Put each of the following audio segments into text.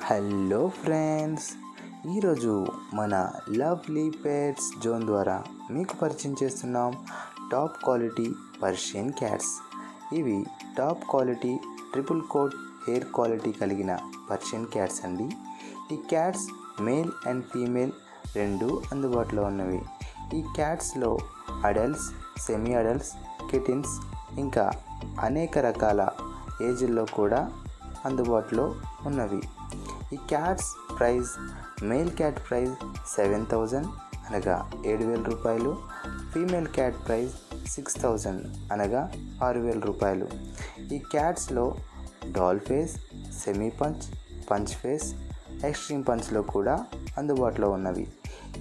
Hello friends, ఈరోజు మన lovely pets zone ద్వారా మీకు పరిచయం చేస్తున్నాం టాప్ క్వాలిటీ పర్షియన్ క్యాట్స్. ఇవి top quality triple coat hair quality కలిగిన పర్షియన్ క్యాట్స్ అండి. ఈ క్యాట్స్ మేల్ అండ్ ఫీమేల్ రెండు అందుబాటులో ఉన్నవి. ఈ క్యాట్స్లో అడల్ట్స్, సెమీ అడల్ట్స్, కిటిన్స్ ఇంకా అనేక రకాల ఏజ్ల్లో కూడా అందుబాటులో ఉన్నవి. ఈ cats price, male cat price 7,000 అనగా 7,000 రూపాయలు, ఫీమేల్ క్యాట్ ప్రైస్ 6,000 అనగా 6,000 రూపాయలు. ఈ క్యాట్స్లో doll face, semi punch, punch face, extreme పంచ్లో కూడా అందుబాటులో ఉన్నవి.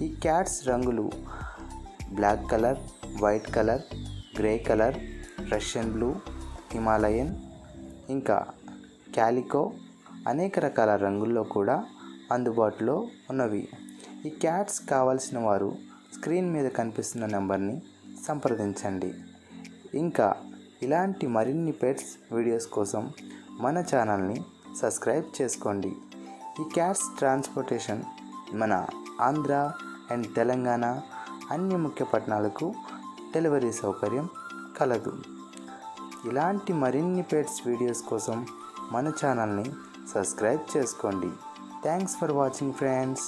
ఈ క్యాట్స్ రంగులు black colour, white colour, grey colour, Russian blue, Himalayan ఇంకా క్యాలికో అనేక రకాల రంగుల్లో కూడా అందుబాటులో ఉన్నవి. ఈ క్యాట్స్ కావాల్సిన వారు స్క్రీన్ మీద కనిపిస్తున్న నెంబర్ని సంప్రదించండి. ఇంకా ఇలాంటి మరిన్ని పెట్స్ వీడియోస్ కోసం మన ఛానల్ని సబ్స్క్రైబ్ చేసుకోండి. ఈ క్యాట్స్ ట్రాన్స్పోర్టేషన్ మన ఆంధ్ర అండ్ తెలంగాణ అన్ని ముఖ్య పట్టణాలకు డెలివరీ సౌకర్యం కలదు. ఇలాంటి మరిన్ని పెట్స్ వీడియోస్ కోసం మన ఛానల్ని సబ్స్క్రైబ్ చేసుకోండి. Thanks for watching friends.